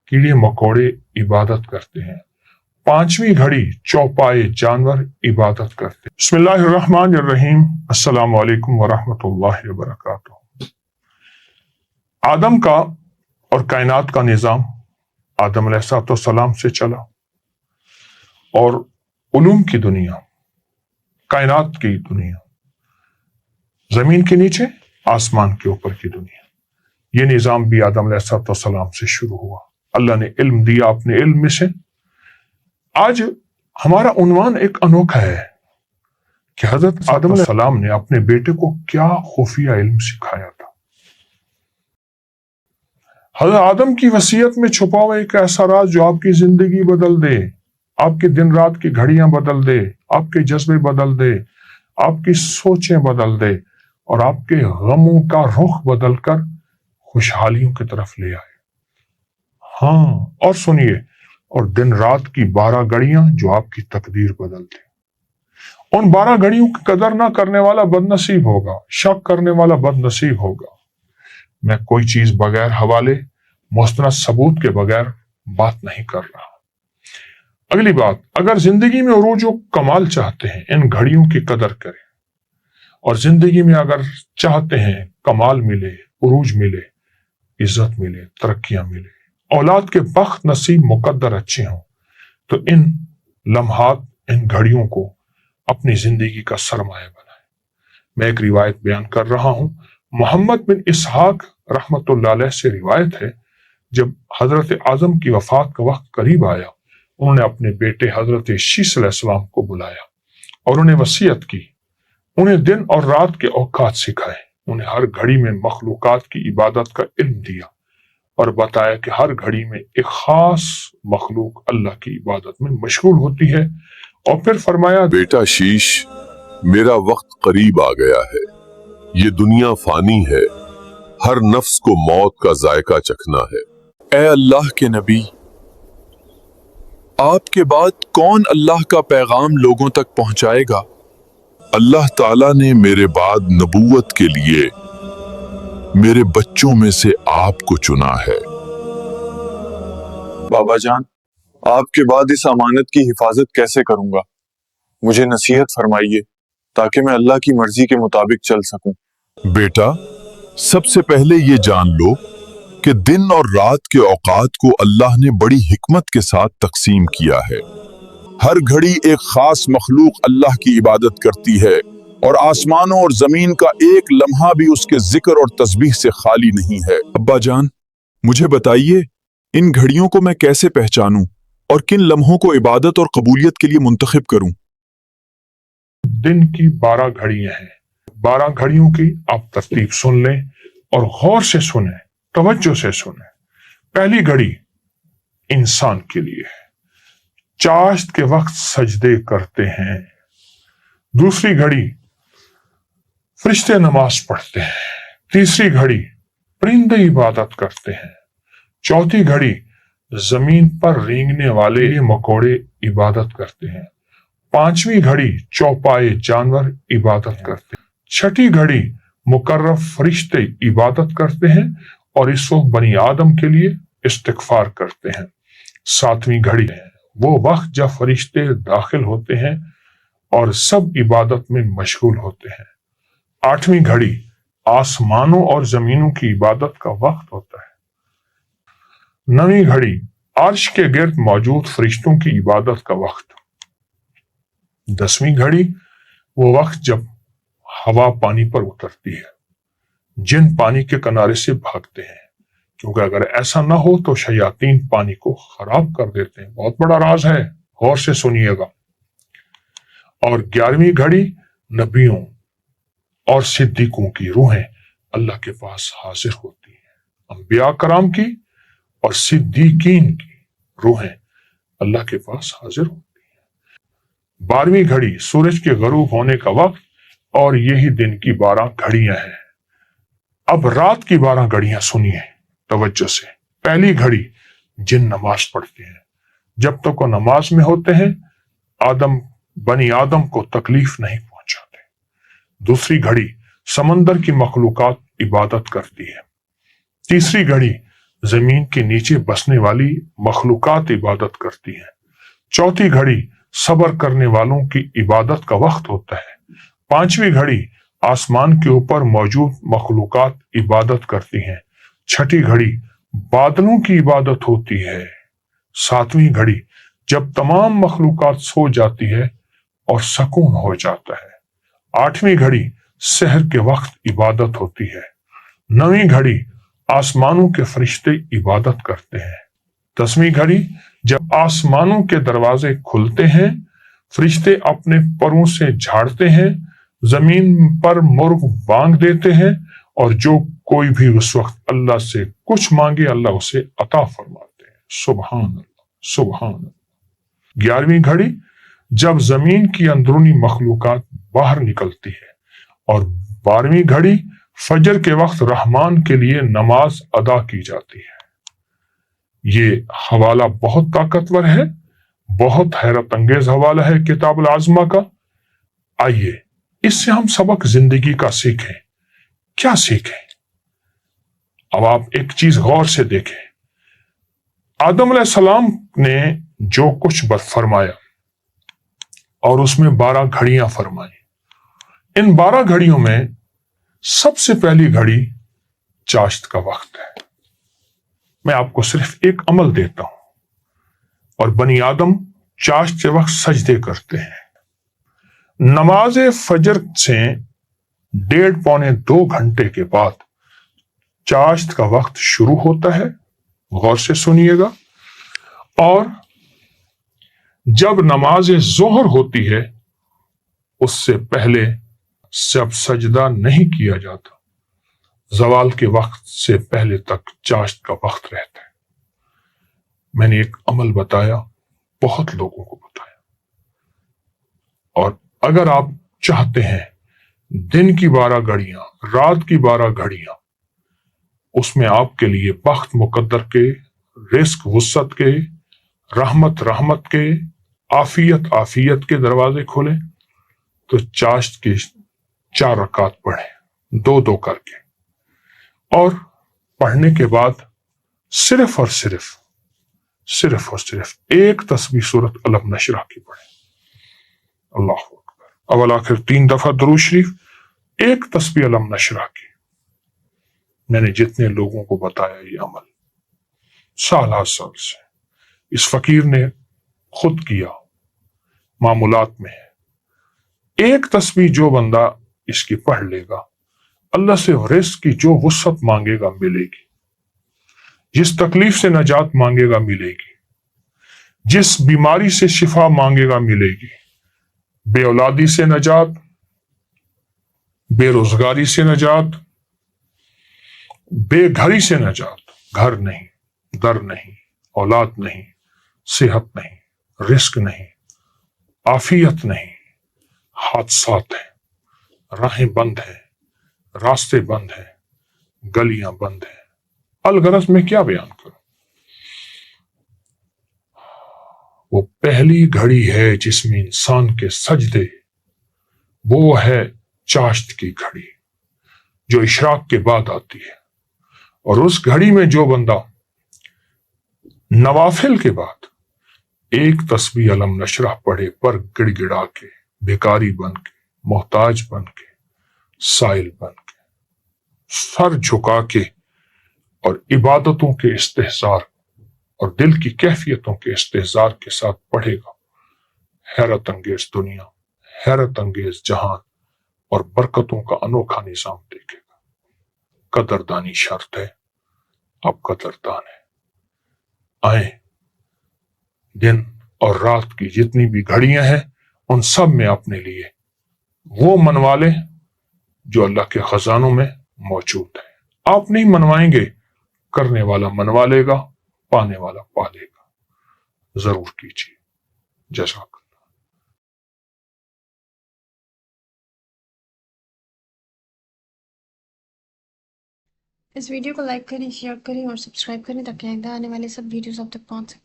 कीड़े मकोड़े इबादत करते हैं। पांचवी घड़ी चौपाए जानवर इबादत करते हैं। बिस्मिल्लाहिर्रहमानिर्रहीम। अस्सलामु अलैकुम वरहमतुल्लाहि वबरकातुहू। आदम का और कायनात का निज़ाम आदम अलैहिस्सलाम से चला, और उलूम की दुनिया, कायनात की दुनिया, जमीन के नीचे आसमान के ऊपर की दुनिया, ये निज़ाम भी आदम अलैहिस्सलाम से शुरू हुआ। अल्लाह ने इल्म दिया अपने इल्म में से। आज हमारा उन्वान एक अनोखा है कि हजरत आदम अलैहिस्सलाम ने अपने बेटे को क्या खुफिया इल्म सिखाया था। हजरत आदम की वसीयत में छुपा हुआ एक ऐसा राज जो आपकी जिंदगी बदल दे, आपके दिन रात की घड़ियां बदल दे, आपके जज्बे बदल दे, आपकी सोचें बदल दे, और आपके गमों का रुख बदलकर खुशहालियों की तरफ ले आए। हाँ, और सुनिए, और दिन रात की 12 घड़ियां जो आपकी तकदीर बदल दे। उन 12 घड़ियों की कदर ना करने वाला बदनसीब होगा, शक करने वाला बदनसीब होगा। मैं कोई चीज बगैर हवाले, मुस्तनद सबूत के बगैर बात नहीं कर रहा। अगली बात, अगर जिंदगी में उरूज व कमाल चाहते हैं, इन घड़ियों की कदर करें। और जिंदगी में अगर चाहते हैं कमाल मिले, उरूज मिले, इज्जत मिले, तरक्कियां मिले, औलाद के बख्त नसीब मुकद्दर अच्छे हों, तो इन लम्हात, इन घड़ियों को अपनी जिंदगी का सरमाया बनाए। मैं एक रिवायत बयान कर रहा हूं। मोहम्मद बिन इसहाक रहमतुल्लाह अलैह से रिवायत है, जब हजरत आजम की वफात का वक्त करीब आया, उन्होंने अपने बेटे हजरत शीस अलैहिस्सलाम को बुलाया और उन्हें वसीयत की। उन्हें दिन और रात के औकात सिखाए, उन्हें हर घड़ी में मखलूकात की इबादत का इल्म दिया और बताया कि हर घड़ी में एक खास मखलूक अल्लाह की इबादत में मशगूल होती है। और फिर फरमाया, बेटा शीश, मेरा वक्त करीब आ गया है। ये दुनिया फानी है, हर नफ्स को मौत का जायका चखना है। ए अल्लाह के नबी, आपके बाद कौन अल्लाह का पैगाम लोगों तक पहुंचाएगा? अल्लाह ताला ने मेरे बाद नबूवत के लिए मेरे बच्चों में से आपको चुना है। बाबा जान, आपके बाद इस अमानत की हिफाजत कैसे करूंगा? मुझे नसीहत फरमाइए ताकि मैं अल्लाह की मर्जी के मुताबिक चल सकूं। बेटा, सबसे पहले ये जान लो कि दिन और रात के औकात को अल्लाह ने बड़ी हिकमत के साथ तकसीम किया है। हर घड़ी एक खास मखलूक अल्लाह की इबादत करती है, और आसमानों और जमीन का एक लम्हा भी उसके जिक्र और तस्बीह से खाली नहीं है। अब्बा जान, मुझे बताइए, इन घड़ियों को मैं कैसे पहचानूं और किन लम्हों को इबादत और कबूलियत के लिए मुंतखब करूं? दिन की 12 घड़ियां हैं। 12 घड़ियों की आप तरतीब सुन लें और गौर से सुने, तवज्जो से सुने। पहली घड़ी इंसान के लिए है, चाश्त के वक्त सजदे करते हैं। दूसरी घड़ी फरिश्ते नमाज पढ़ते हैं। तीसरी घड़ी परिंदे इबादत करते हैं। चौथी घड़ी जमीन पर रेंगने वाले मकोड़े इबादत करते हैं। पांचवी घड़ी चौपाए जानवर इबादत करते हैं। छठी घड़ी मुकर्रब फरिश्ते इबादत करते हैं और इस वक्त बनी आदम के लिए इस्तिगफार करते हैं। सातवीं घड़ी है वो वक्त जब फरिश्ते दाखिल होते हैं और सब इबादत में मशगूल होते हैं। आठवीं घड़ी आसमानों और जमीनों की इबादत का वक्त होता है। नवीं घड़ी अर्श के गिर्द मौजूद फरिश्तों की इबादत का वक्त। 10वीं घड़ी वो वक्त जब हवा पानी पर उतरती है, जिन पानी के किनारे से भागते हैं, क्योंकि अगर ऐसा ना हो तो शयातीन पानी को खराब कर देते हैं। बहुत बड़ा राज है, गौर से सुनिएगा। और 11वीं घड़ी नबियों और सिद्दीकों की रूहें अल्लाह के पास हाजिर होती हैं। अंबिया कराम की और सिद्दीकीन की रूहें अल्लाह के पास हाजिर होती हैं। 12वीं घड़ी सूरज के गरूब होने का वक्त, और यही दिन की 12 घड़ियां हैं। अब रात की 12 घड़ियां सुनिए तवज्जो से। पहली घड़ी जिन नमाज पढ़ते हैं, जब तक वो नमाज में होते हैं बनी आदम को तकलीफ नहीं पहुंचाते। दूसरी घड़ी समंदर की मखलूकात इबादत करती है। तीसरी घड़ी زمین کے نیچے بسنے والی مخلوقات عبادت کرتی ہیں۔ چوتھی گھڑی صبر کرنے والوں کی عبادت کا وقت ہوتا ہے۔ پانچویں گھڑی آسمان کے اوپر موجود مخلوقات عبادت کرتی ہیں۔ چھٹی گھڑی بادلوں کی عبادت ہوتی ہے۔ ساتویں گھڑی جب تمام مخلوقات سو جاتی ہے اور سکون ہو جاتا ہے۔ آٹھویں گھڑی سحر کے وقت عبادت ہوتی ہے۔ نویں گھڑی آسمانوں کے فرشتے عبادت کرتے ہیں۔ 10ویں گھڑی جب آسمانوں کے دروازے کھلتے ہیں، فرشتے اپنے پروں سے جھاڑتے ہیں، زمین پر مرغ بانگ دیتے ہیں، اور جو کوئی بھی اس وقت اللہ سے کچھ مانگے اللہ اسے عطا فرماتے ہیں۔ سبحان اللہ، سبحان اللہ۔ 11ویں گھڑی جب زمین کی اندرونی مخلوقات باہر نکلتی ہے، اور 12ویں گھڑی فجر کے وقت رحمان کے لیے نماز ادا کی جاتی ہے۔ یہ حوالہ بہت طاقتور ہے، بہت حیرت انگیز حوالہ ہے کتاب العظمہ کا۔ آئیے اس سے ہم سبق زندگی کا سیکھیں۔ کیا سیکھیں؟ اب آپ ایک چیز غور سے دیکھیں۔ آدم علیہ السلام نے جو کچھ فرمایا اور اس میں 12 گھڑیاں فرمائیں، ان 12 گھڑیوں میں سب سے پہلی گھڑی چاشت کا وقت ہے۔ میں آپ کو صرف ایک عمل دیتا ہوں، اور بنی آدم چاشت کے وقت سجدے کرتے ہیں۔ نماز فجر سے 1.5 پونے 2 گھنٹے کے بعد چاشت کا وقت شروع ہوتا ہے۔ غور سے سنیے گا۔ اور جب نماز ظہر ہوتی ہے اس سے پہلے جب سجدہ نہیں کیا جاتا، زوال کے وقت سے پہلے تک چاشت کا وقت رہتا ہے۔ میں نے ایک عمل بتایا، بہت لوگوں کو بتایا، اور اگر آپ چاہتے ہیں دن کی 12 گھڑیاں، رات کی 12 گھڑیاں، اس میں آپ کے لیے بخت مقدر کے، رزق وسعت کے، رحمت کے، عافیت کے دروازے کھولیں، تو چاشت کی 4 رکعت پڑھیں، 2 کر کے، اور پڑھنے کے بعد صرف اور صرف ایک تسبیح سورۃ الم نشرح کی پڑھیں۔ اللہ اکبر۔ اول آخر 3 دفعہ درود شریف، ایک تسبیح الم نشرح کی۔ میں نے جتنے لوگوں کو بتایا یہ عمل، سال سے اس فقیر نے خود کیا، معمولات میں ہے۔ ایک تسبیح جو بندہ اس کی پڑھ لے گا، اللہ سے رزق کی جو وسعت مانگے گا ملے گی، جس تکلیف سے نجات مانگے گا ملے گی، جس بیماری سے شفا مانگے گا ملے گی، بے اولادی سے نجات، بے روزگاری سے نجات، بے گھری سے نجات، گھر نہیں، در نہیں، اولاد نہیں، صحت نہیں، رزق نہیں، عافیت نہیں، حادثات ہیں، راہیں بند ہیں، راستے بند ہیں، گلیاں بند ہیں۔ الغرض میں کیا بیان کروں؟ وہ پہلی گھڑی ہے جس میں انسان کے سجدے، وہ ہے چاشت کی گھڑی جو اشراق کے بعد آتی ہے۔ اور اس گھڑی میں جو بندہ نوافل کے بعد ایک تسبیح الم نشرح پڑھے، پر گڑ گڑا کے، بھیکاری بن کے، محتاج بن کے، سائل بن کے، سر جھکا کے، اور عبادتوں کے استحضار اور دل کی کیفیتوں کے استحضار کے ساتھ پڑھے گا، حیرت انگیز دنیا، حیرت انگیز جہان اور برکتوں کا انوکھا نظام دیکھے گا۔ قدردانی شرط ہے، آپ قدردان ہیں۔ آئیں، دن اور رات کی جتنی بھی گھڑیاں ہیں ان سب میں اپنے لیے وہ منوا لیں جو اللہ کے خزانوں میں موجود ہے۔ آپ نہیں منوائیں گے، کرنے والا منوا لے گا، پانے والا پا لے گا۔ ضرور کیجیے۔ جزاک اللہ۔ اس ویڈیو کو لائک کریں، شیئر کریں اور سبسکرائب کریں تاکہ آئندہ آنے والے سب ویڈیوز آپ تک پہنچ سکیں۔